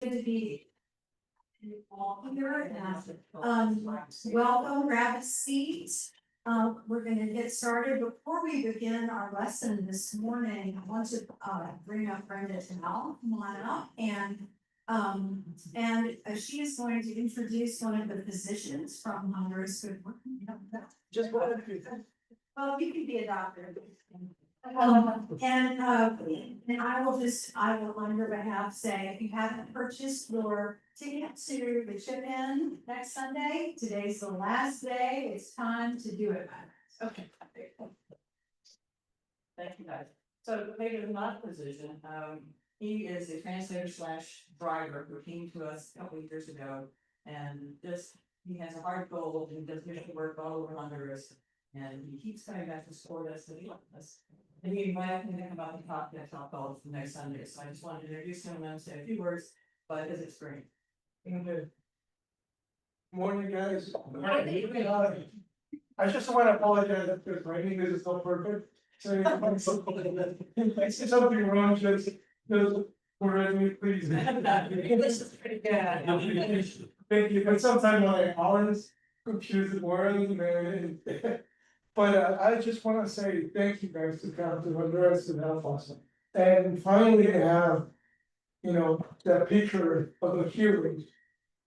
good to be all here. Welcome, grab a seat. We're going to get started. Before we begin our lesson this morning, I want to bring up Brenda Tennell. Come on up, and she is going to introduce one of the physicians from Honduras. Just what? Well, you can be a doctor. And I will on your behalf say, if you haven't purchased your ticket to the chip-in next Sunday, today's the last day, it's time to do it. Okay. Thank you, guys. So David is not a physician. He is a translator / driver who came to us a couple of years ago, and he has a hard goal and does mission work all over Honduras, and he keeps coming back to support us and help us. And he invited me to come out and talk at Top Golf next Sunday. So I just wanted to introduce him and say a few words about his experience. Morning, guys. I just want to apologize if my English is not perfect. So if I say something wrong, just correct me, please. English is pretty good. Thank you. But sometimes I always confuse the word. But I just want to say thank you guys to come to Honduras to help us. And finally have, that picture of the heroes.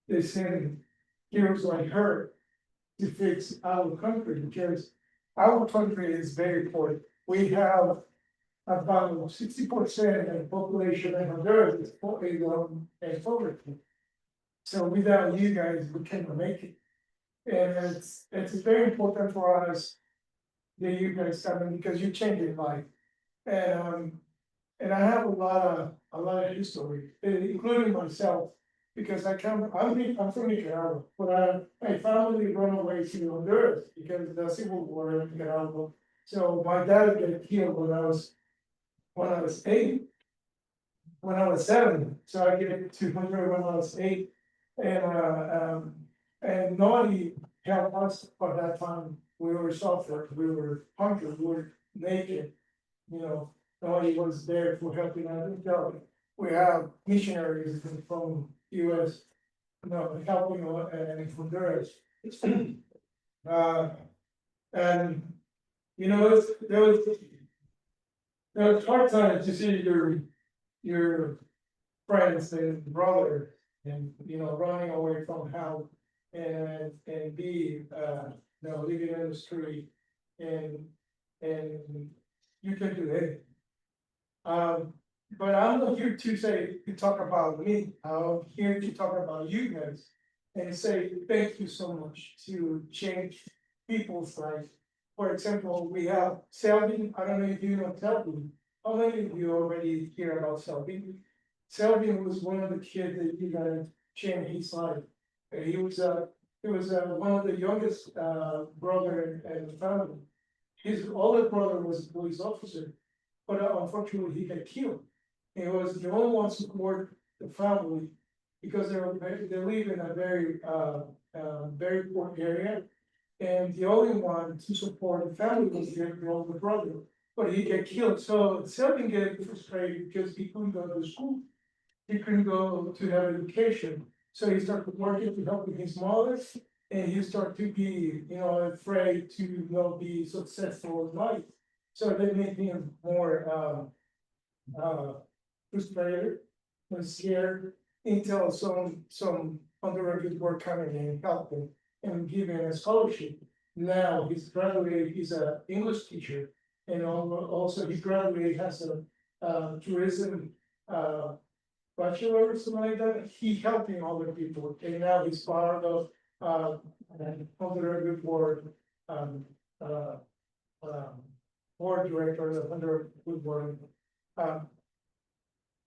They send heroes like her to fix our country, because our country is very poor. We have about 60% of the population in Honduras is poverty. So without you guys, we cannot make it. And it's very important for us that you guys come in, because you changed your life. And I have a lot of history, including myself, because I'm from Nicaragua, but my family run away to Honduras because of the civil war in Nicaragua. So my dad got killed when I was 8, when I was 7. So I get to Honduras when I was 8, and nobody helped us at that time. We were suffering, we were hungry, we were naked, nobody was there for helping us. We have missionaries from US, helping in Honduras. And there was hard time to see your friends and brother and running away from help and be living in the street and you can do it. But I'm not here to talk about me. I'm here to talk about you guys and say thank you so much to change people's lives. For example, we have Selvin. I don't know if you know Selvin. How many of you already hear about Selvin? Selvin was one of the kids that you guys changed his life. He was one of the youngest brother in the family. His older brother was a police officer, but unfortunately he got killed. He was the only one to support the family because they live in a very poor area, and the only one to support the family was the older brother. But he got killed, so Selvin get frustrated because he couldn't go to school, he couldn't go to have education. So he started working to help his mother, and he started to be, afraid to not be successful in life. So that made him more frustrated and scared until some undergraduates were coming and helping and giving a scholarship. Now he's graduated, he's an English teacher, and also he graduated as a tourism bachelor or something like that. He helping other people, and now he's part of undergraduate board board director of undergraduate board.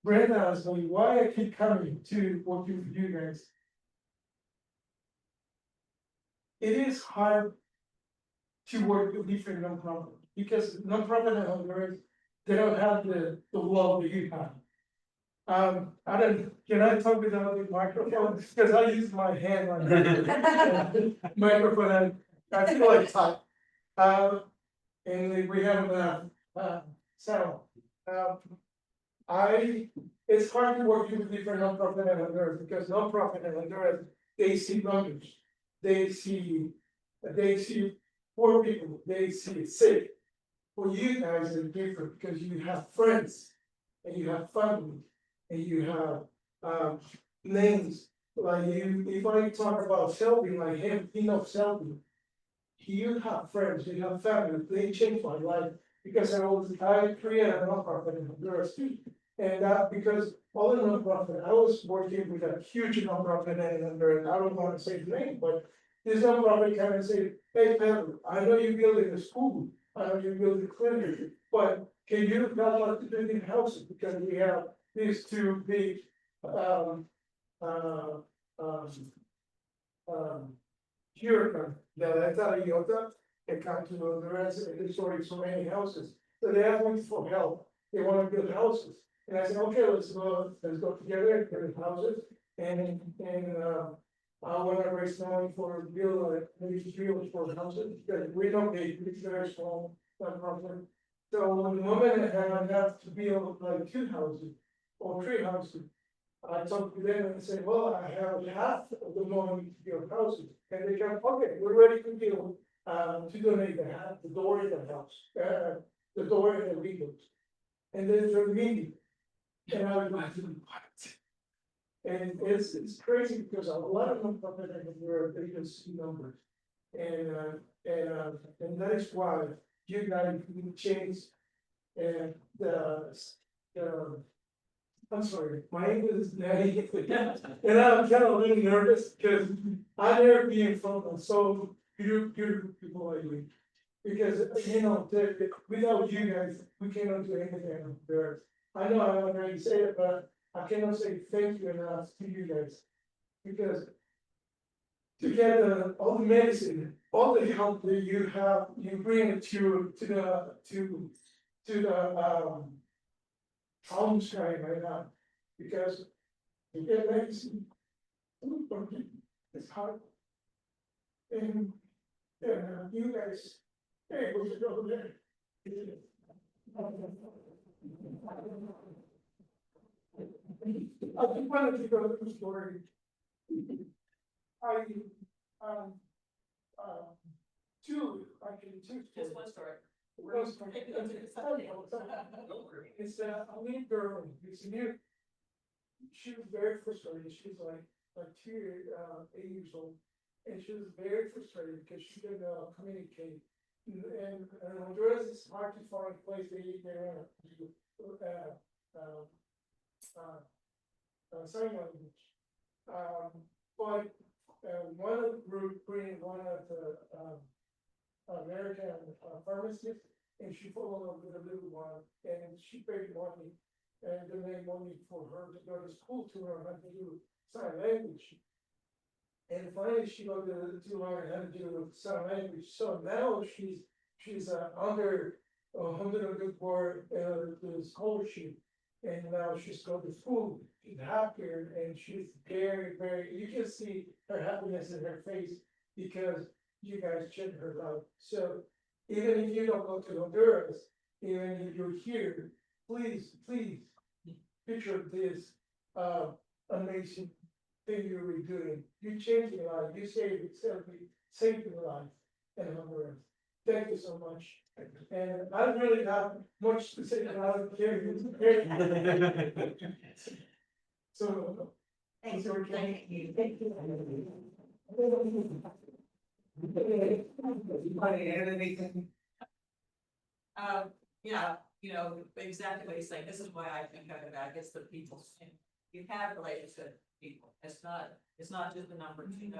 Brenda asked me why I keep coming to working with you guys. It is hard to work with different nonprofits because nonprofit in Honduras, they don't have the love that you have. Can I talk without the microphone? Because I use my hand on the microphone and I feel like talk. And we have sound. it's hard to work with different nonprofit in Honduras, because nonprofit in Honduras, they see numbers. They see poor people, they see sick. For you guys, it's different, because you have friends, and you have family, and you have, names. Like you, if I talk about Shelby, like him, he knows Shelby. You have friends, you have family, they changed my life, because I created a nonprofit in Honduras too. And that because all the nonprofit, I was working with a huge nonprofit in Honduras, I don't wanna say the name, but this nonprofit came and said, hey, Pedro, I know you're building a school, I know you're building a clinic, but can you help us to build in houses, because we have these two big, uh, hurricane, that's out of Utah, it come to the rest, it destroyed so many houses. So they asked me for help, they wanna build houses, and I said, okay, let's go together and build houses, and, I wanna raise money for build, maybe 3 or 4 houses, because we don't need, it's very small, not problem. So the moment I have to build like 2 houses, or 3 houses, I talked to them and said, well, I have half of the money to build houses, and they go, okay, we're ready to build, to donate the door in the house, the door in the windows. And then they're meeting, and I was like, what? And it's crazy, because a lot of them come in where they can see numbers. And that is why you guys need change, and I'm sorry, my English is natty, and I'm kind of really nervous, because I never been from so beautiful people like you. Because, without you guys, we cannot do anything there. I know I already said it, but I cannot say thank you enough to you guys. Because to get all the medicine, all the help that you have, you bring it to the homes right now, because you get medicine, it's hard. And, you guys, hey, we should go there. I just wanted to go to the story. I, um, two, actually two. Just one story. It's a little girl, it's new. She was very frustrated, she was like 8 years old. And she was very frustrated because she didn't communicate. And Honduras is hard to find a place that you can sign language. But one of the group bring one of the American pharmacists, and she fell in love with a little one, and she paid money, and they made money for her to go to school to learn how to do sign language. And finally, she got to learn how to do sign language. So now she's under $100 for the scholarship, and now she's going to school. She's happier, and she's very, very. You can see her happiness in her face because you guys changed her life. So even if you don't go to Honduras, even if you're here, please picture this amazing thing you were doing. You changed your life. You saved your life in Honduras. Thank you so much. And I don't really have much to say about it. So. Thank you. Thank you. Yeah, exactly what he's saying, this is why I think of it, I guess the people, you have relationships with people, it's not just the numbers, and,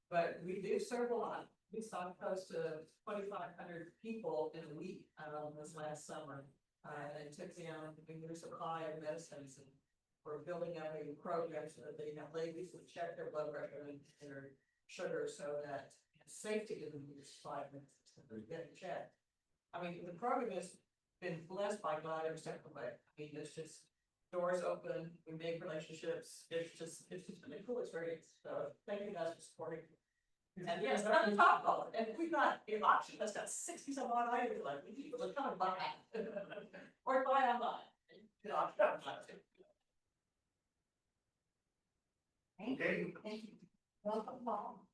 but we do serve a lot. We saw close to 2,500 people in a week, this last summer, and it took them, we knew supply of medicines, and we're building up a program so that they have ladies who check their blood pressure and their sugar, so that safety isn't used 5 minutes, they're getting checked. I mean, the program has been blessed by God every step of the way. I mean, it's just doors open, we make relationships, it's just been a cool experience. So thank you guys for supporting. And yes, not the top of it, and we've got an auction that's got 60 some odd items, like we need to come and buy or buy online. Thank you. Thank you. Welcome, Paul.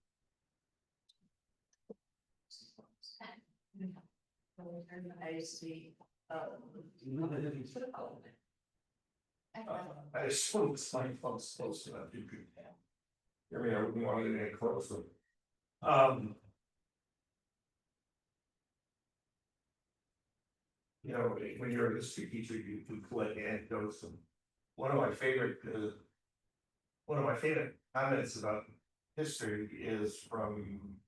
I assume it's my phone's close enough, you could. I mean, I wouldn't want it any closer. You know, when you're a history teacher, you collect anecdotes, and one of my favorite, comments about history is from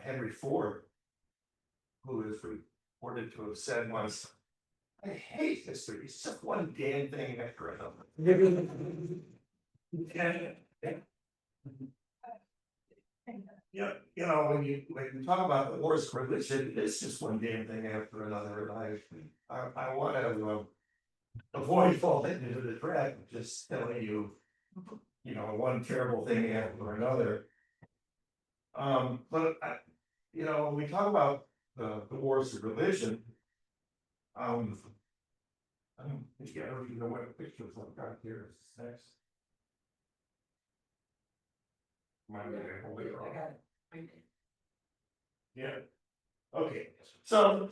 Henry Ford, who is reported to have said once, "I hate history, it's just one damn thing after another." Yeah, you know, when you talk about the wars of religion, it's just one damn thing after another, and I want to avoid falling into the trap of just telling you, you know, one terrible thing after another. But you know, when we talk about the wars of religion, I don't even know what pictures I've got here. Is next. Yeah, okay, so,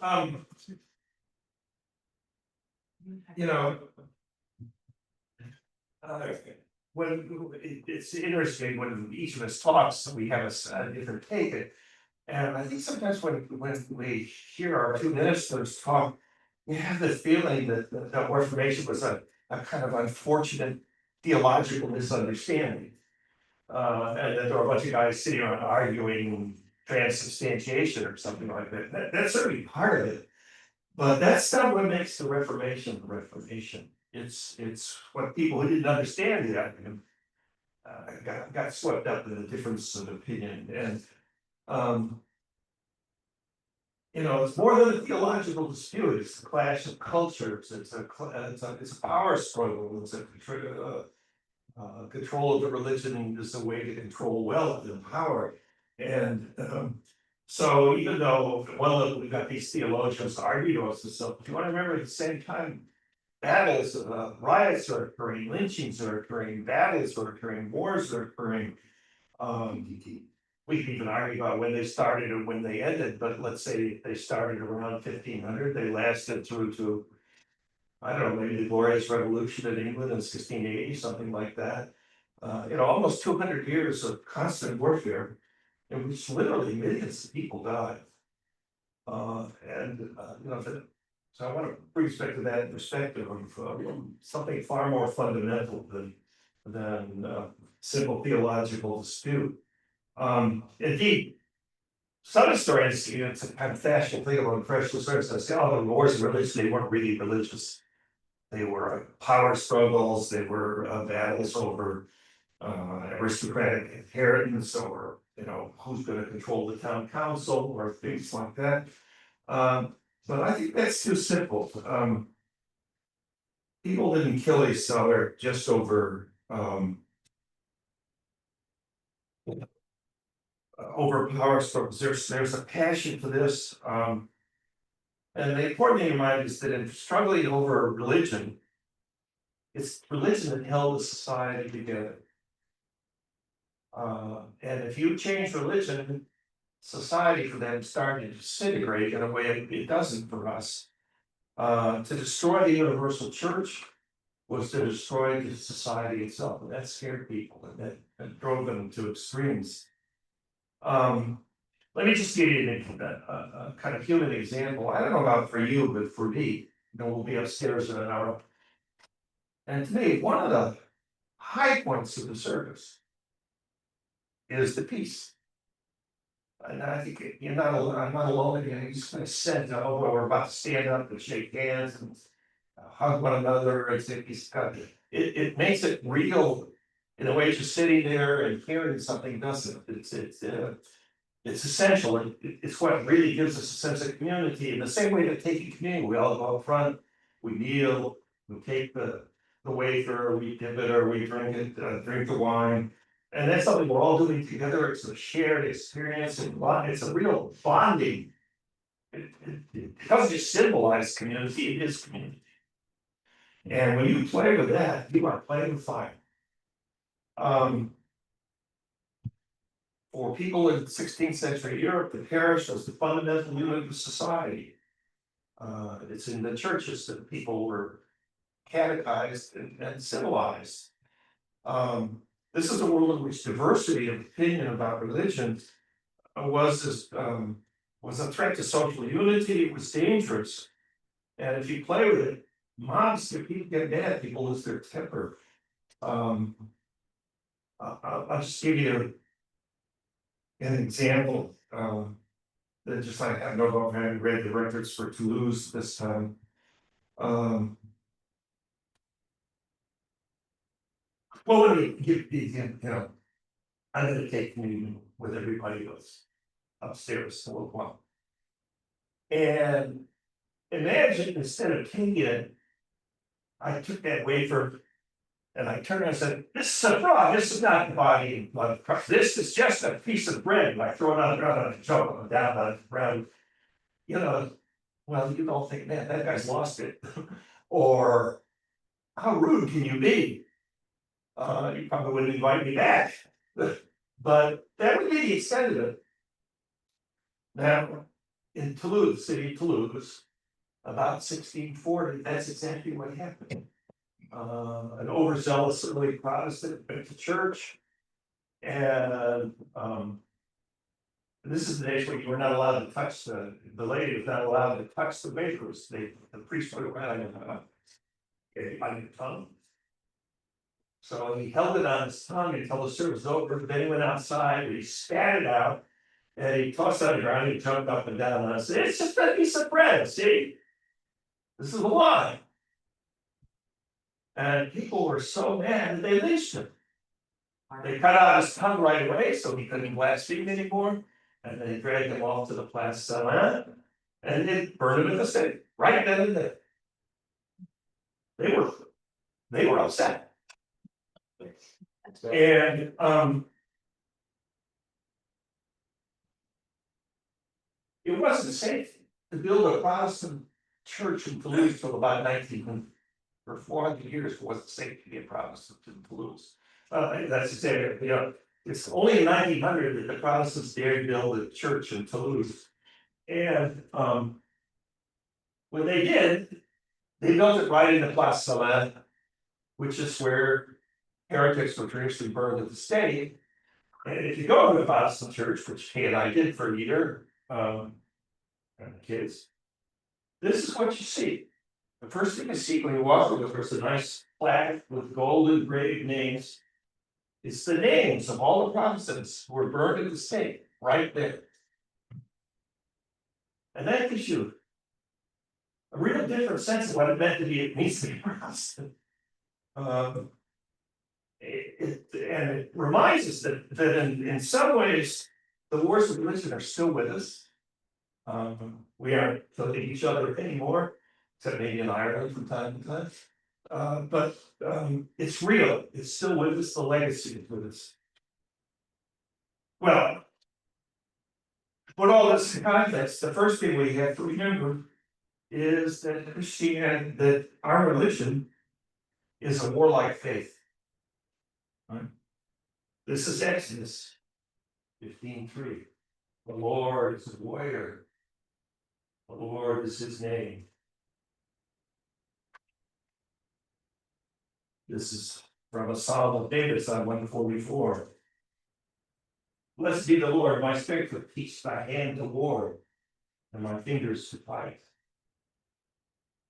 you know. When it's interesting when each of us talks, we have a different take. And I think sometimes when we hear our two ministers talk, we have the feeling that the Reformation was a kind of unfortunate theological misunderstanding. And that there were a bunch of guys sitting around arguing transubstantiation or something like that. That's certainly part of it. But that's not what makes the Reformation the Reformation. It's what people who didn't understand it got swept up in the difference of opinion. And you know, it's more than a theological dispute. It's a clash of cultures. It's a power struggle. It's a control of the religion is a way to control wealth and power. And so even though we've got these theologians arguing us and stuff, you want to remember at the same time, battles, riots are occurring, lynchings are occurring, battles are occurring, wars are occurring. We can even argue about when they started and when they ended, but let's say they started around 1500, they lasted through to, I don't know, maybe the Glorious Revolution in England in 1680, something like that. You know, almost 200 years of constant warfare, in which literally millions of people died. You know, so I want to bring back to that perspective of something far more fundamental than simple theological dispute. Indeed, some historians, you know, it's a kind of fashionable thing about fresh historians that say, "Oh, the wars of religion, they weren't really religious. They were power struggles. They were battles over aristocratic inheritance, or you know, who's going to control the town council, or things like that." But I think that's too simple. People didn't kill each other just over power struggles. There's a passion for this. And the important thing in mind is that in struggling over religion, it's religion that held the society together. And if you change religion, society for them started to disintegrate in a way it doesn't for us. To destroy the universal church was to destroy the society itself, and that scared people, and that drove them to extremes. Let me just give you a kind of human example. I don't know about for you, but for me, you know, we'll be upstairs in an hour. And to me, one of the high points of the service is the peace. And I think you're not alone. I'm not alone again. You just kind of sense, oh, well, we're about to stand up and shake hands and hug one another. It makes it real in a way. Just sitting there and hearing something doesn't. It's essential. It's what really gives us a sense of community. In the same way that taking communion, we all go up front, we kneel, we take the wafer, we dip it, or we drink it, drink the wine. And that's something we're all doing together. It's a shared experience, and it's a real bonding. It doesn't just symbolize community, it is community. And when you play with that, you are playing with fire. For people in 16th century Europe, the parish was the fundamental unit of society. It's in the churches that people were catechized and civilized. This is a world in which diversity of opinion about religion was a threat to social unity. It was dangerous, and if you play with it, mobs, if people get mad, people lose their temper. I'll just give you an example. That just I have no longer having read the records for Toulouse this time. Well, let me give the example. I'm going to take communion with everybody else upstairs a little while. And imagine instead of taking it, I took that wafer and I turned and I said, "This is a fraud. This is not the body and blood of Christ. This is just a piece of bread." And I throw it on the ground and I jump down on the ground. Well, you don't think, man, that guy's lost it. Or how rude can you be? You probably wouldn't invite me back. But that would be the extent of it. Now, in Toulouse, city of Toulouse, about 1640, that's exactly what happened. An overzealous early Protestant went to church, and this is the days where you were not allowed to touch the lady was not allowed to touch the wafers. The priest would around on the tongue. So he held it on his tongue until the service was over. Then he went outside and he spat it out, and he tossed it on the ground. And he jumped up and down, and I said, "It's just a piece of bread. See, this is a lie." And people were so mad that they lynched him. They cut out his tongue right away so he couldn't blaspheme anymore. And they dragged him off to the Place Salin, and they burned him at the stake right then and there. They were upset. And it wasn't safe to build a Protestant church in Toulouse till about 1900. For 400 years, it wasn't safe to be a Protestant in Toulouse. That's exactly, it's only in 1900 that the Protestants dared build a church in Toulouse. And when they did, they built it right in the Place Salin, which is where heretics were traditionally burned at the stake. And if you go to the Protestant church, which Kay and I did for a year, and the kids, this is what you see. The first thing you see when you walk through, there's a nice plaque with gold engraved names. It's the names of all the Protestants who were burned at the stake, right there. And that gives you a real different sense of what it meant to be, it means to be Protestant. And it reminds us that in some ways, the wars of religion are still with us. We aren't killing each other anymore, except maybe in Ireland from time to time. But it's real. It's still with us. The legacy is with us. Well, put all this in context, the first thing we have to remember is that Christianity, that our religion is a warlike faith. Right? This is Exodus 15:3. The Lord is a warrior. The Lord is his name. This is from a Psalm of David, Psalm 144. Blessed be the Lord, my strength to teach thy hand to war, and my fingers to fight.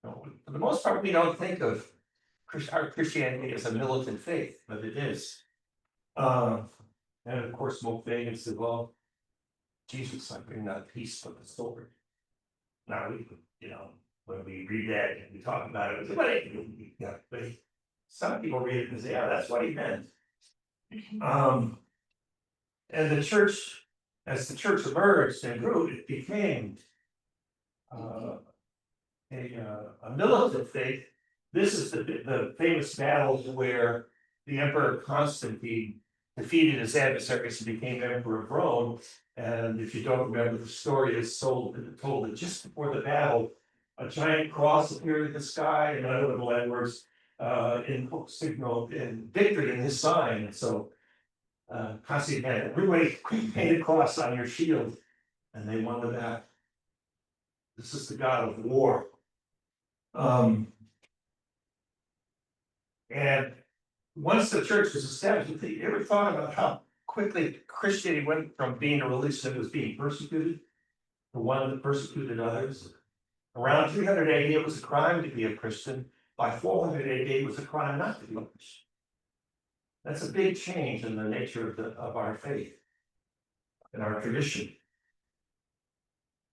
No, for the most part, we don't think of our Christianity as a militant faith, but it is. And of course, most famous said, well, Jesus, I bring not peace but the sword. Now, when we read that and we talk about it, but some people read it and say, yeah, that's what he meant. And the church, as the church emerged and grew, it became a militant faith. This is the famous battle where the Emperor Constantine defeated his adversaries and became Emperor of Rome. And if you don't remember, the story is told that just before the battle, a giant cross appeared in the sky, and another landworks in signal in victory in his sign, and so Constantine had everybody paint a cross on your shield, and they won the battle. This is the god of war. And once the church was established, have you ever thought about how quickly Christianity went from being a religion that was being persecuted to one that persecuted others? Around 300 AD, it was a crime to be a Christian. By 400 AD, it was a crime not to be a Christian. That's a big change in the nature of our faith and our tradition.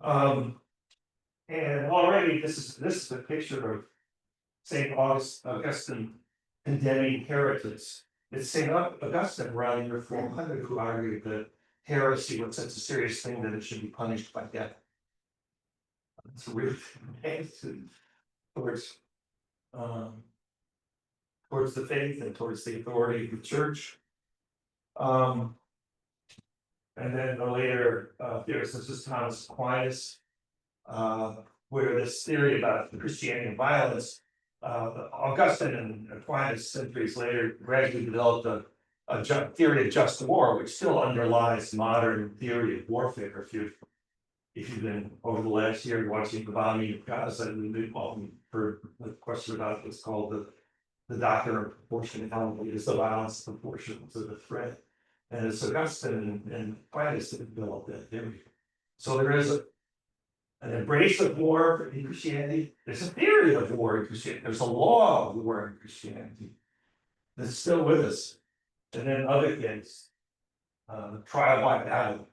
And already this is a picture of St. Augustine condemning heretics. It's St. Augustine around year 400 who argued that heresy was such a serious thing that it should be punished by death. It's a real attitude towards the faith and towards the authority of the church. And then the later theorist, this is Thomas Aquinas, where this theory about Christianity and violence, Augustine and Aquinas centuries later gradually developed a theory of just war, which still underlies modern theory of warfare. If you've been over the last year watching the bombing of Gaza, we've often heard the question about what's called the doctrine of proportionality, is the violence proportional to the threat. And it's Augustine and Aquinas that developed that theory. So there is an embrace of war in Christianity. There's a theory of war in Christianity. There's a law of war in Christianity that's still with us. And then other things, trial by battle,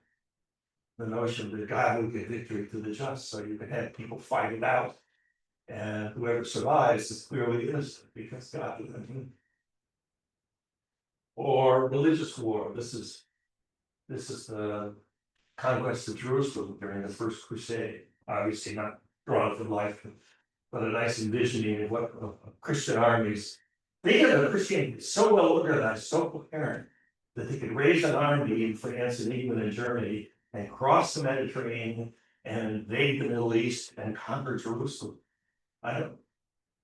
the notion that God will give victory to the just, so you can have people fight it out, and whoever survives is clearly innocent because God will win. Or religious war. This is the conquest of Jerusalem during the First Crusade. Obviously not drawn from life, but a nice envisioning of what Christian armies. They had a Christianity so well organized, so coherent, that they could raise an army in France and England and Germany and cross the Mediterranean and invade the Middle East and conquer Jerusalem.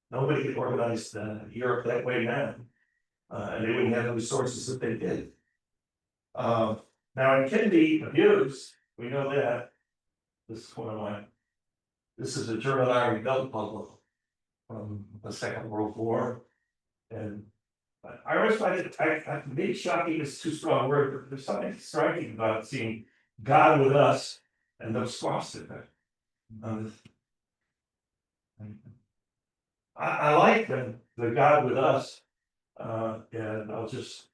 Nobody could organize Europe that way now. And they wouldn't have the resources that they did. Now it can be abused, we know that. This is a German army belt buckle from the Second World War. And I always find it, maybe shocking is too strong a word, but there's something striking about seeing God with us and those swastika. I like the God with us, and I'll just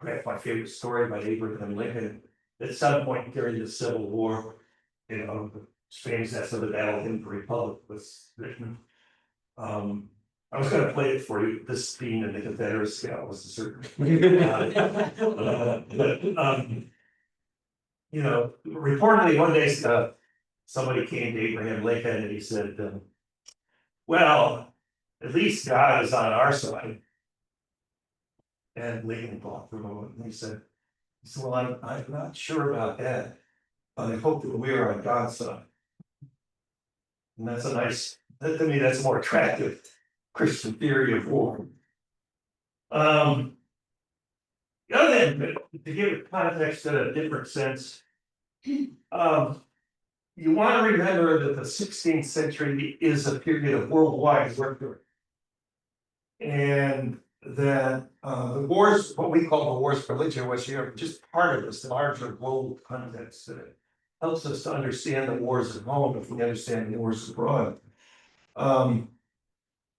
perhaps my favorite story about Abraham Lincoln. At some point during the Civil War, famous that's of the Battle of the Republic was written. I was going to play it for you. This being in the Confederacy, I was certain. Reportedly one day somebody came to Abraham Lincoln and he said, "Well, at least God is on our side." And Lincoln thought for a moment and he said, "Well, I'm not sure about that, but I hope that we're on God's side." And that's to me, that's a more attractive Christian theory of war. The other thing, to give it context in a different sense, you want to remember that the 16th century is a period of worldwide warfare. And that the wars, what we call the wars of religion, which are just part of this larger global context that helps us to understand the wars at home if we understand the wars abroad.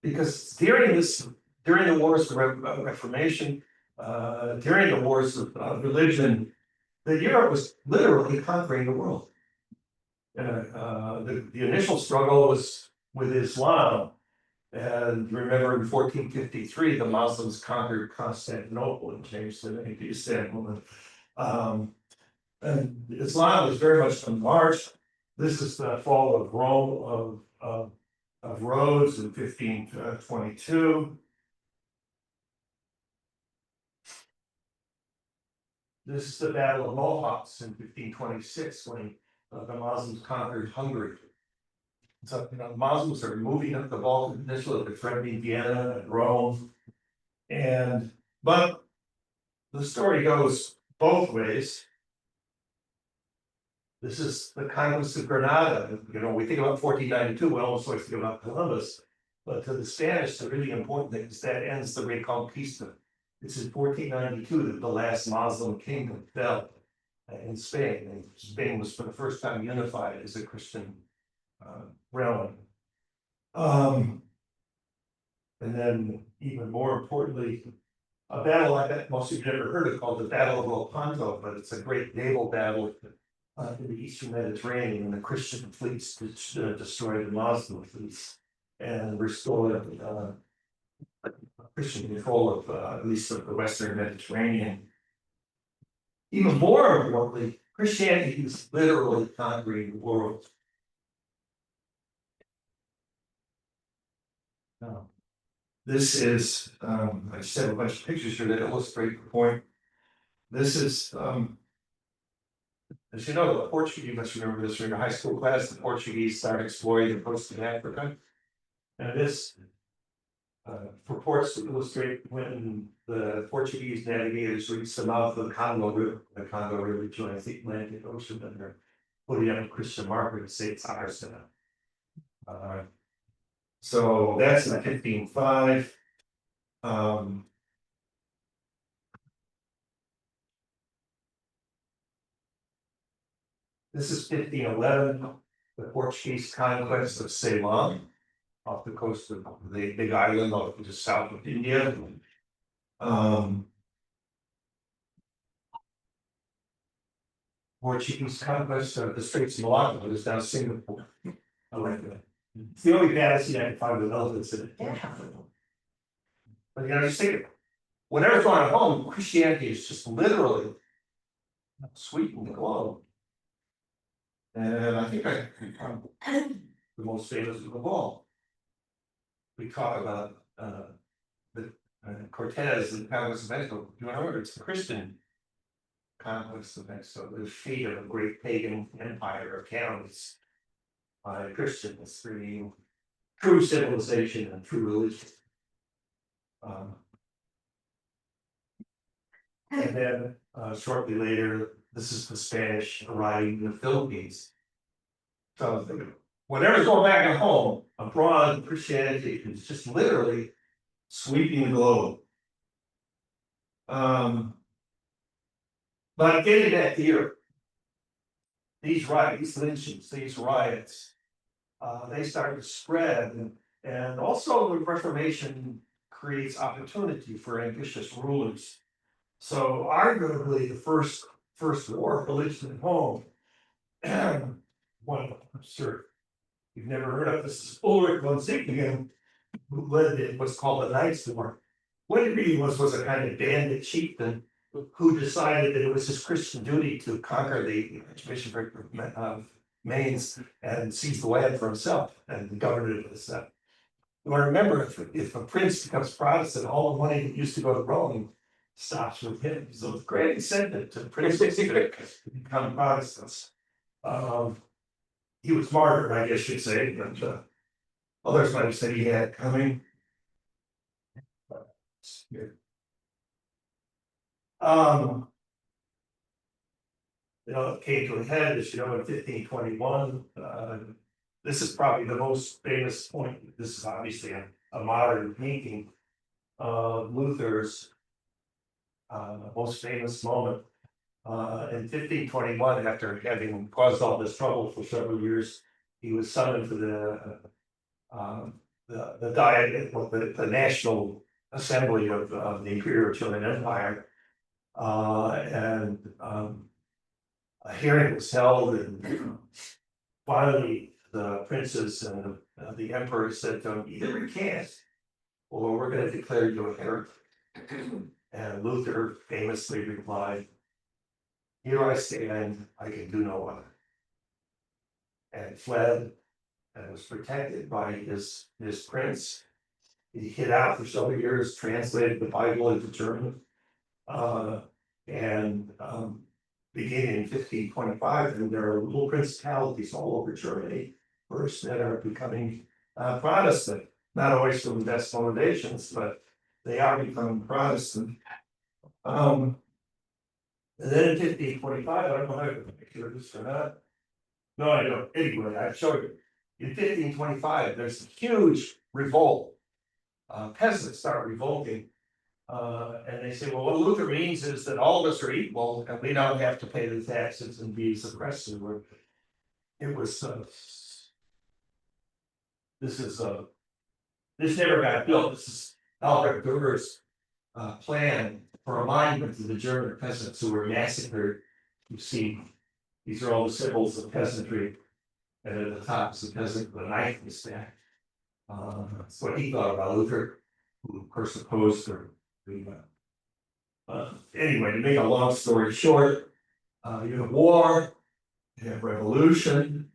Because during the wars of Reformation, during the wars of religion, Europe was literally conquering the world. The initial struggle was with Islam. And remember in 1453, the Muslims conquered Constantinople and changed the name to Istanbul. And Islam was very much on the march. This is the fall of Rome, of Rhodes in 1522. This is the Battle of Mohawks in 1526, when the Muslims conquered Hungary. So, you know, the Muslims are moving up the Balkan Peninsula, they're threatening Vienna and Rome. But the story goes both ways. This is the conquest of Granada. You know, we think about 1492, we almost always think about Columbus. But to the Spanish, the really important thing is that ends the Reconquista. It's in 1492 that the last Muslim kingdom fell in Spain. And Spain was for the first time unified as a Christian realm. And then, even more importantly, a battle I bet most of you have never heard of called the Battle of Lepanto, but it's a great naval battle in the Eastern Mediterranean. The Christian fleets destroyed the Muslim fleets and restored Christian control of at least of the Western Mediterranean. Even more importantly, Christianity is literally conquering the world. Now, this is, I just have a bunch of pictures here that illustrate the point. This is, as you know, the Portuguese, you must remember this from your high school class, the Portuguese started exploring the coast of Africa. And this purports to illustrate when the Portuguese navigators reached the mouth of the Congo River joins the Atlantic Ocean, and they're putting up a Christian marker to say it's ours now. So that's in 1505. This is 1511, the Portuguese conquest of Ceylon, off the coast of the big island off just south of India. Portuguese conquest of the Straits of Malacca is now Singapore. I like that. It's the only fantasy I can find with elephants in it. But you know, just think it. Whenever's going on home, Christianity is just literally sweeping the globe. And I think I the most famous of all. We talk about the Cortez and conquest of Mexico. You remember it's the Christian conquest of Mexico, the fate of a great pagan empire of counties by Christians, bringing true civilization and true religion. And then shortly later, this is the Spanish arriving in the Philippines. So whatever's going back at home, abroad, Christianity is just literally sweeping the globe. But getting back here, these lynchings, these riots, they started to spread, and also the Reformation creates opportunity for ambitious rulers. So arguably the first war of religion at home, one, I'm sure you've never heard of this, is Ulrich von Sickingen, who led what's called the Knights War. What it really was a kind of bandit chieftain who decided that it was his Christian duty to conquer the Archbishopric of Mainz and seize the land for himself and govern it as that. You want to remember, if a prince becomes Protestant, all the money that used to go to Rome stops with him. So it's a great incentive to princes to become Protestants. He was martyred, I guess you'd say, but others might have said he had coming. It came to a head, as you know, in 1521. This is probably the most famous point. This is obviously a modern painting of Luther's most famous moment. In 1521, after having caused all this trouble for several years, he was summoned to the Diet, the National Assembly of the Imperial Chilean Empire, and a hearing was held, and finally the princes and the emperor said to him, "Either recant, or we're going to declare you a heretic." And Luther famously replied, "Here I stand, I can do no other," and fled and was protected by his prince. He hid out for several years, translated the Bible into German, and beginning in 1525, and there are little principalities all over Germany first that are becoming Protestant, not always from the best motivations, but they are becoming Protestant. And then in 1525, I don't know how to picture this or not. No, I don't. Anyway, I showed you. In 1525, there's a huge revolt. Peasants start revolting. And they say, well, what Luther means is that all of us are equal and we don't have to pay the taxes and be suppressed. It was, this never got built. This is Albrecht Durer's plan for a monument to the German peasants who were massacred. You see, these are all the symbols of peasantry. And at the top is the peasant with a knife in his back. That's what he thought about Luther, who of course opposed her. Anyway, to make a long story short, you have war, you have revolution.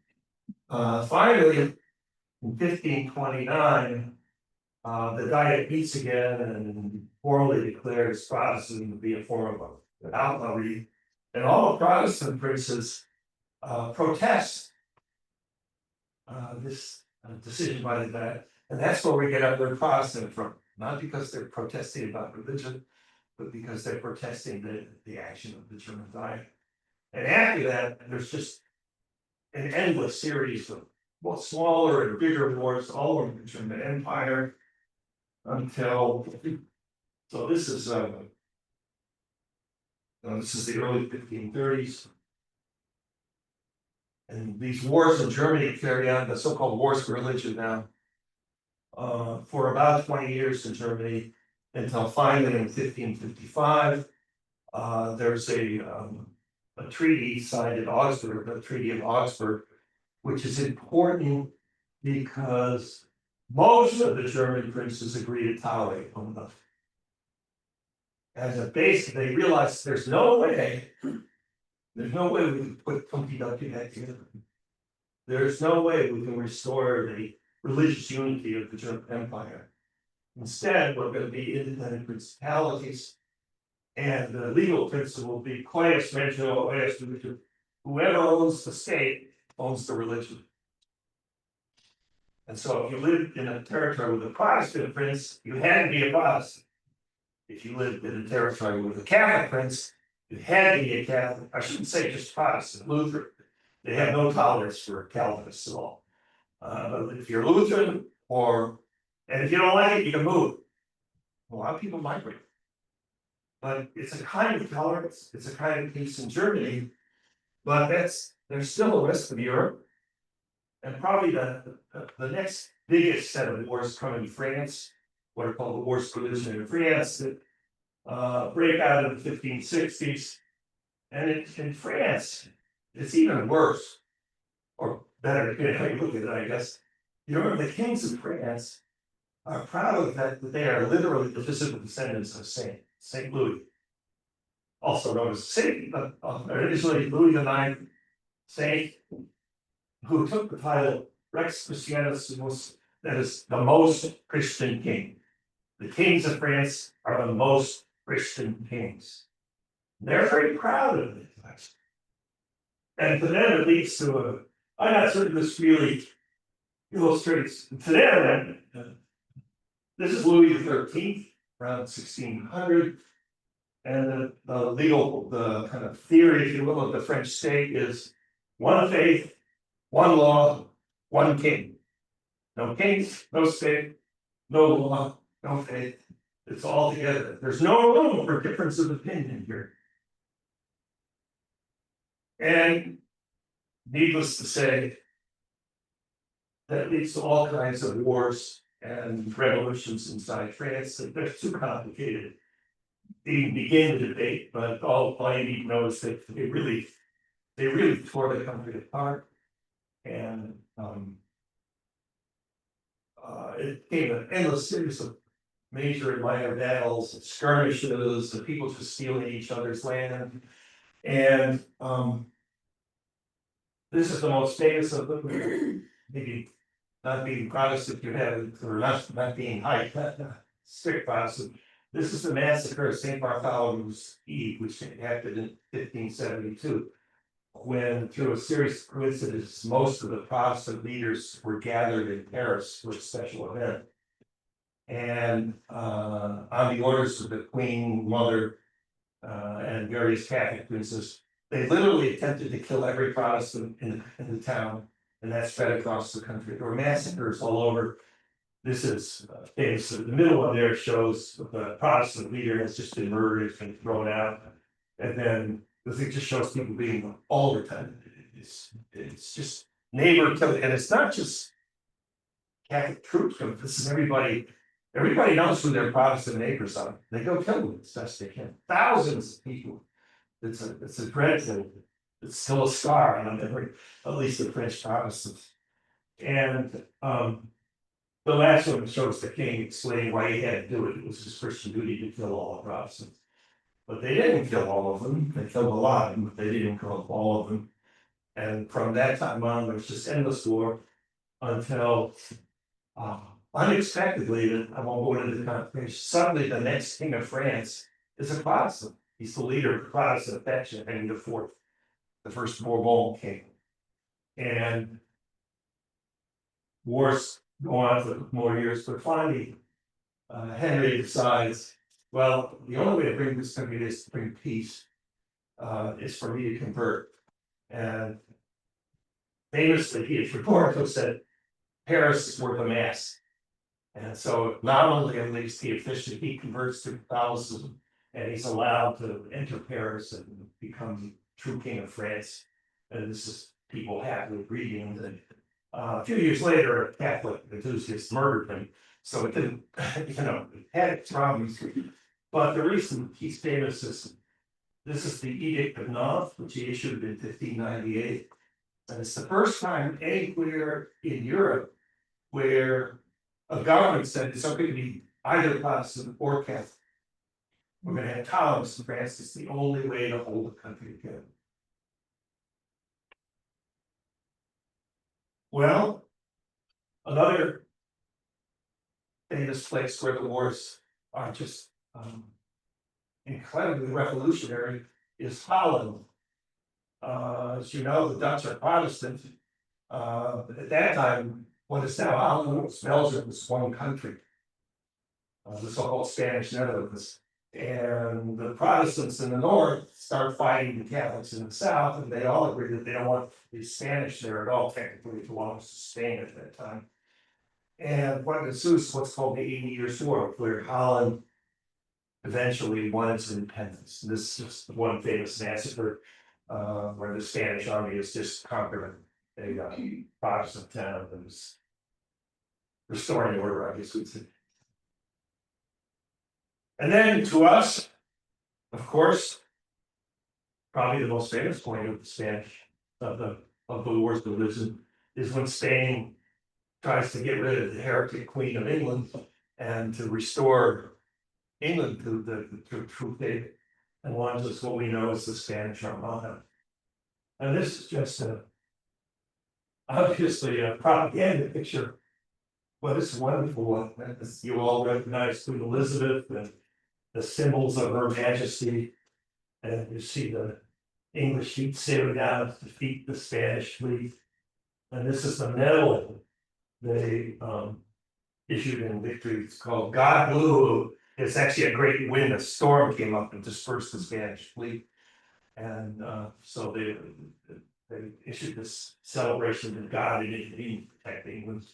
Finally, in 1529, the Diet meets again and formally declares Protestantism to be a form of outlawry, and all the Protestant princes protest this decision by the Diet, and that's where we get our word Protestant from. Not because they're protesting about religion, but because they're protesting the action of the German Diet. And after that, there's just an endless series of both smaller and bigger wars all over the German Empire until, so this is the early 1530s. And these wars in Germany carry on, the so-called wars for religion now, for about 20 years in Germany, until finally in 1555, there's a treaty signed at Augsburg, the Treaty of Augsburg, which is important because most of the German princes agree to tolerate one another. As a base, they realize there's no way we can put Funky-Ducky back together. There's no way we can restore the religious unity of the German Empire. Instead, we're going to be independent principalities, and the legal principle will be quaes regio, quaes religion. Whoever owns the state owns the religion. And so if you lived in a territory with a Protestant prince, you had to be a Protestant. If you lived in a territory with a Catholic prince, you had to be a Catholic. I shouldn't say just Protestant, Lutheran. They have no tolerance for Calvinists at all. But if you're Lutheran, and if you don't like it, you can move. A lot of people migrate. But it's a kind of tolerance, it's a kind of peace in Germany, but there's still the rest of Europe. And probably the next biggest set of wars come in France, what are called the wars for religion in France, that break out in the 1560s. And in France, it's even worse, or better, depending on how you look at it, I guess. You remember the kings of France are proud of the fact that they are literally the physical descendants of Saint Louis, also known as Saint, but originally Louis IX, Saint, who took the title Rex Christianus, that is the most Christian king. The kings of France are the most Christian kings. They're very proud of it. And to them, it leads to I'm not certain this really illustrates to them. This is Louis XIII, around 1600. And the kind of theory, if you will, of the French state is one faith, one law, one king. No kings, no state, no law, no faith. It's all together. There's no room for difference of opinion here. And needless to say, that leads to all kinds of wars and revolutions inside France. They're too complicated to even begin to debate, but all you need to know is that they really tore the country apart. And it became an endless series of major and minor battles and skirmishes, and people just stealing each other's land. And this is the most famous of them, maybe not being Protestant, you have, or not being high, strict Protestant. This is the massacre of St. Bartholomew's Eve, which happened in 1572. When, through a series of coincidences, most of the Protestant leaders were gathered in Paris for a special event. And on the orders of the Queen Mother and various Catholic princes, they literally attempted to kill every Protestant in the town, and that spread across the country. There were massacres all over. This is famous. The middle of there shows the Protestant leader has just been murdered, has been thrown out, and then the thing just shows people being all the time. It's just neighbor killing, and it's not just Catholic troops. This is everybody. Everybody knows who their Protestant neighbors are. They go kill them as best they can. Thousands of people. It's a dreadful. It's still a scar on every, at least the French Protestants. And the last one shows the king explaining why he had to do it. It was his Christian duty to kill all the Protestants. But they didn't kill all of them. They killed a lot of them, but they didn't kill all of them. And from that time on, there was just endless war until unexpectedly, I won't go into the conversation, suddenly the next king of France is a Protestant. He's the leader of the Protestant faction, Henry IV, the first Bourbon king. And wars go on for more years, but finally, Henry decides, well, the only way to bring this country is to bring peace, is for me to convert. And famously, he had reported said, Paris is worth a mass. And so not only at least he officially, he converts to Catholicism, and he's allowed to enter Paris and become true king of France. And this is people happily reading. And a few years later, a Catholic enthusiast murdered him. So it didn't, it had its problems. But the reason he's famous is this is the Edict of Nantes, which he issued in 1598. And it's the first time anywhere in Europe where a government said it's okay to be either Protestant or Catholic. We're going to have tolerance in France. It's the only way to hold the country together. Well, another famous place where the wars are just incredibly revolutionary is Holland. As you know, the Dutch are Protestant. At that time, what is now Holland was Belgium was one country, the so-called Spanish Netherlands. And the Protestants in the north start fighting the Catholics in the south, and they all agree that they don't want the Spanish there at all. Technically, it belongs to Spain at that time. And what ensues is what's called the 80 Years' War, where Holland eventually won its independence. This is just one famous massacre where the Spanish army is just conquering a Protestant town and was restoring order, I guess we'd say. And then to us, of course, probably the most famous point of the Spanish of the wars of religion is when Spain tries to get rid of the heretic Queen of England and to restore England to the true faith and launches what we know as the Spanish Armada. And this is just obviously a propaganda picture, but it's wonderful. You all recognize Queen Elizabeth and the symbols of Her Majesty, and you see the English fleet sailing down to defeat the Spanish fleet. And this is the medal they issued in victory. It's called God Blew. It's actually a great wind. A storm came up and dispersed the Spanish fleet. And so they issued this celebration that God had intervened to protect England.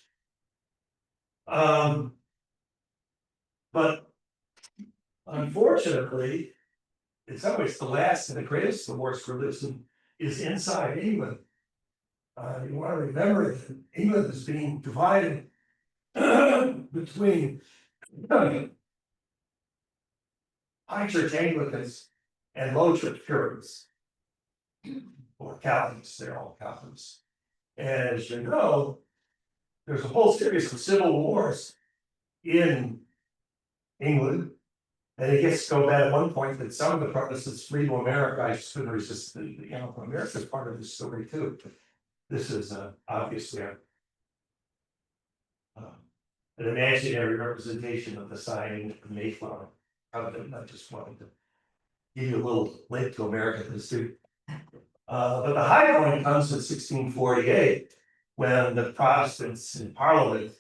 But unfortunately, in some ways, the last and the greatest of wars for religion is inside England. You want to remember that England is being divided between High Church Anglicans and Low Church Puritans, or Catholics. They're all Catholics. And as you know, there's a whole series of civil wars in England. And it gets so bad at one point that some of the Protestants flee to America. I just couldn't resist America is part of this story too. This is obviously an imaginary representation of the signing of the Mayflower. I just wanted to give you a little link to American history. But the high point comes in 1648, when the Protestants in Parliament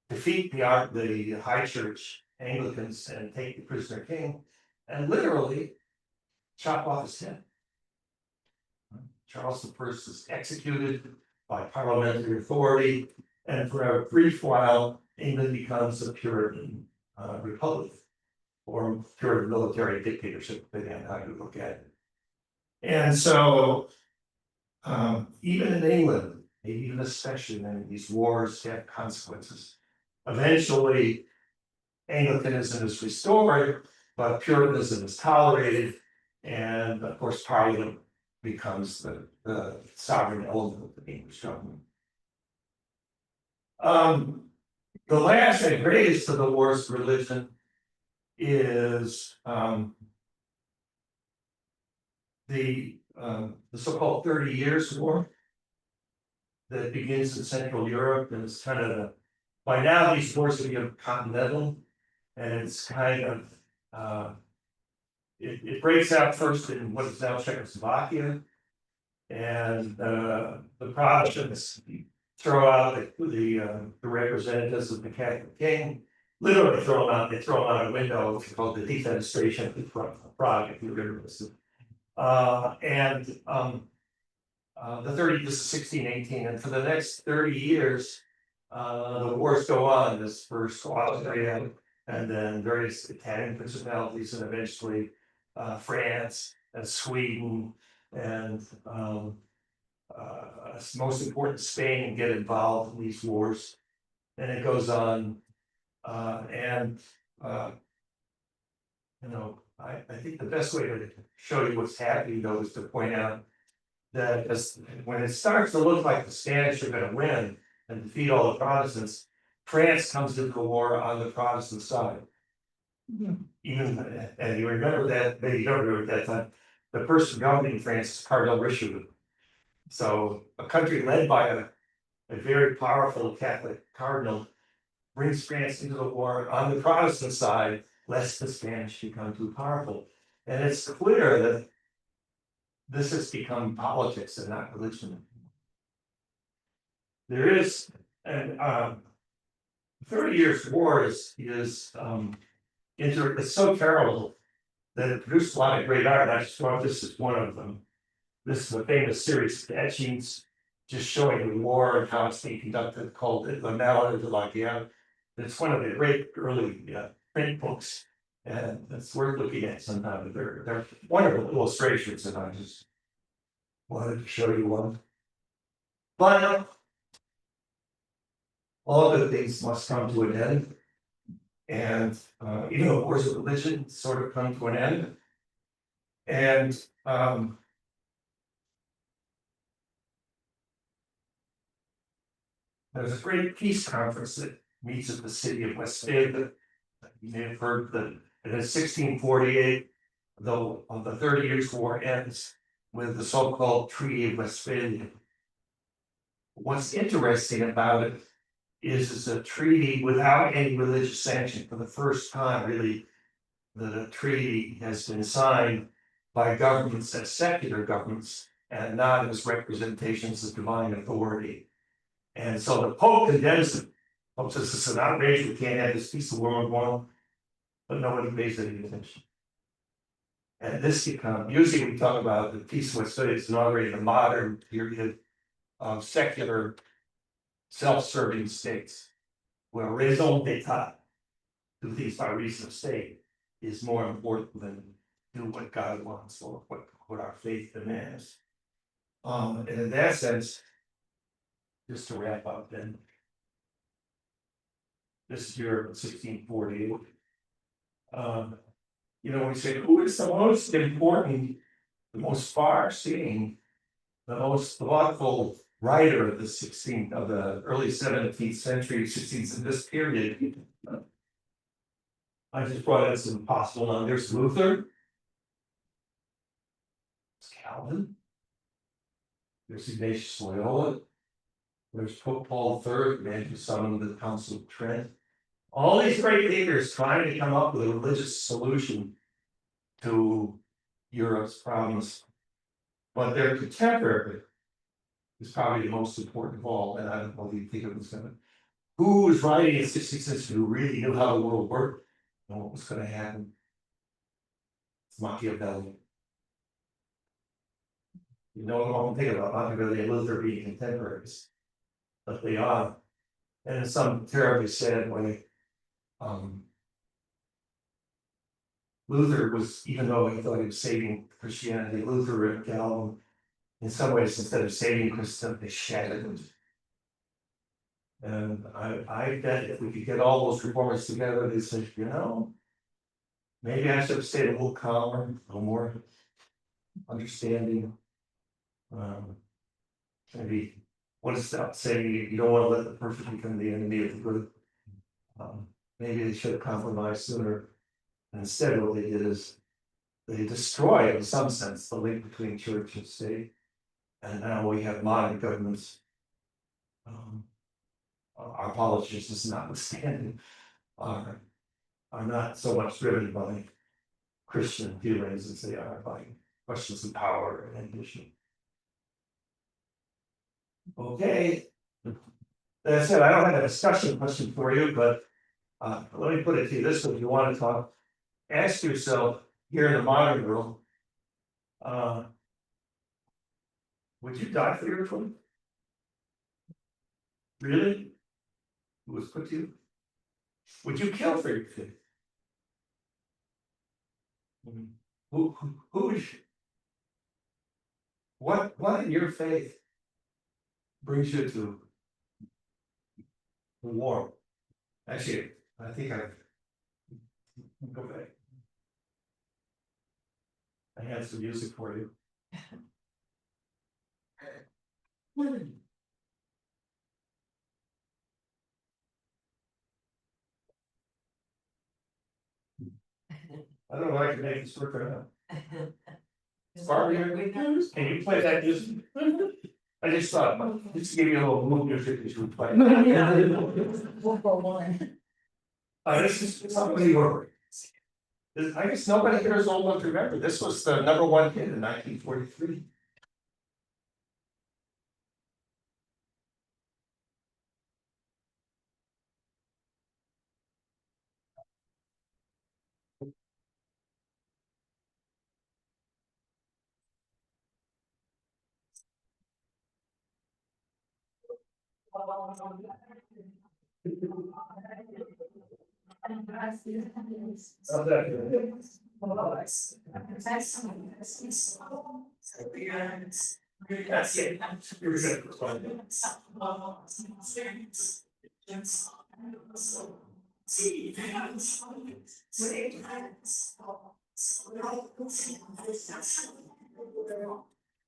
defeat the High Church Anglicans and take the prisoner king, and literally chop off his head. Charles I is executed by parliamentary authority, and for a brief while, England becomes a Puritan republic, or Puritan military dictatorship, depending on how you look at it. And so, even in England, maybe even especially when these wars have consequences, eventually Anglicanism is restored, but Puritanism is tolerated, and of course, Parliament becomes the sovereign element of the English government. The last and greatest of the wars of religion is the so-called 30 Years' War that begins in Central Europe, and it's kind of by now these wars have become continental, and it's kind of it breaks out first in what is now Czechoslovakia, and the Protestants throw out the representatives of the Catholic King, literally throw them out. They throw them out a window. It's called the defenestration of Prague, if you remember this. The 30, this is 1618, and for the next 30 years, the wars go on. This first Austria, and then various Italian principalities, and eventually France and Sweden, and most important Spain get involved in these wars, and it goes on, I think the best way to show you what's happening though is to point out that when it starts to look like the Spanish are going to win and defeat all the Protestants, France comes into the war on the Protestant side. Even, and you remember that, maybe you don't remember that time, the person governing France is Cardinal Richelieu. So a country led by a very powerful Catholic cardinal brings France into the war on the Protestant side, lest the Spanish become too powerful. And it's clear that this has become politics and not religion. There is, and 30 Years' War is it's so terrible that it produced a lot of great art. I just thought this is one of them. This is a famous series of etchings just showing the war and how it's being conducted, called La Mala de la Guerre. It's one of the great early print books, and it's worth looking at sometime. They're wonderful illustrations, and I just wanted to show you one. But all good things must come to an end, and even the wars of religion sort of come to an end. And there's a great peace conference that meets at the city of Westphalia. You may have heard that in 1648, though the 30 Years' War ends with the so-called Treaty of Westphalia. What's interesting about it is it's a treaty without any religious sanction. For the first time, really, the treaty has been signed by governments as secular governments and not as representations of divine authority. And so the Pope condemns it. Pope says this is an outrage, we can't have this peace of World War I, but nobody pays any attention. And this becomes, usually we talk about the peace of Westphalia is inaugurated a modern period of secular, self-serving states, where raison d'etat, do things by reason of state, is more important than do what God wants or what our faith demands. And in that sense, just to wrap up then, this year 1648, we say, who is the most important, the most far-seeing, the most thoughtful writer of the early 17th century, 16th, in this period? I just brought out some possible ones. There's Luther, there's Calvin, there's Ignatius Loyola, there's Pope Paul III, the man who summoned the Council of Trent, all these great leaders trying to come up with a religious solution to Europe's problems. But their contemporary is probably the most important of all, and I don't know if you think it was gonna. Who was writing in 16th century who really knew how the world worked and what was gonna happen? It's Machiavelli. You know what I'm thinking about Machiavelli and Luther being contemporaries, but they are, and in some terribly sad way. Luther was, even though he thought he was saving Christianity, Luther and Calvin, in some ways, instead of saving Christendom, they shattered it. And I bet if we could get all those reformers together, they say, you know, maybe I should have stayed a little calmer, a little more understanding. Maybe want to stop saying you don't want to let the perfect become the enemy of the good. Maybe they should have compromised sooner. And instead, what they did is they destroyed, in some sense, the link between church and state. And now we have modern governments. Our politicians, notwithstanding, are not so much driven by Christian feelings as they are by questions of power and ambition. Okay. That said, I don't have a discussion question for you, but let me put it to you this way: if you want to talk, ask yourself here in the modern world, would you die for your faith? Really? Who was put to you? Would you kill for your faith? Who is what in your faith brings you to war? Actually, I think I've go back. I had some music for you. I don't know if I can make this work or not. Barbara, can you play that music? I just thought, just to give you a little mood music that you would play. This is somebody over. I guess nobody here is old enough to remember. This was the #1 hit in 1943. That's it. You're good.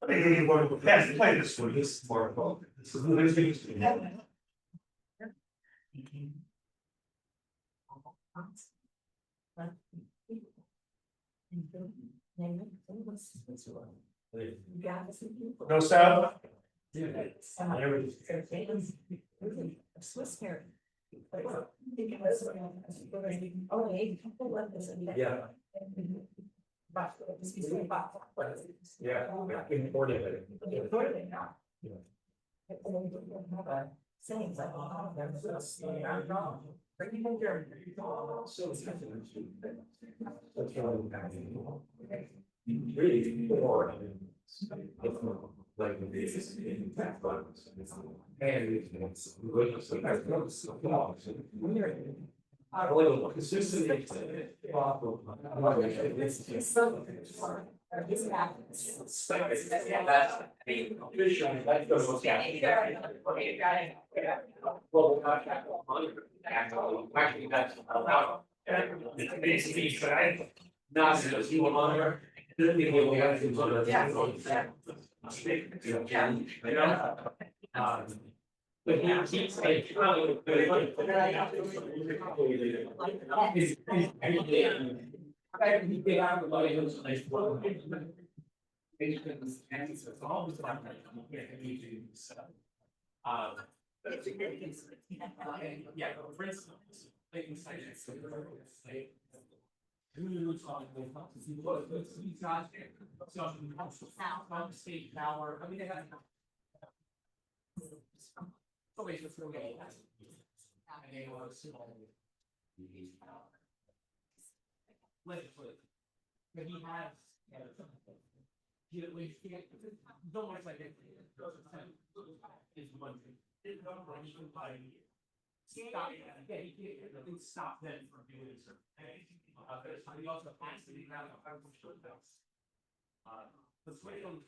I think you want to play this one. This is more about. This is the no sound? Swiss parent. Oh, hey, people love this. Yeah. Yeah. Imported Imported now. Yeah. Sayings like, oh, that's wrong. Bring home your. Really, like this in fact, I don't know, consistently. Not because you were on there. But he keeps like. Yeah, for instance. Like, it's like, it's like. Who's on the, these guys, so, state power, I mean, they have. Always just go away. And they was. Legislative. But he has. You don't want like it. Is one thing. It's not like you can buy. Stop, yeah, he can't stop them from doing certain things. But he also has to be. But switch on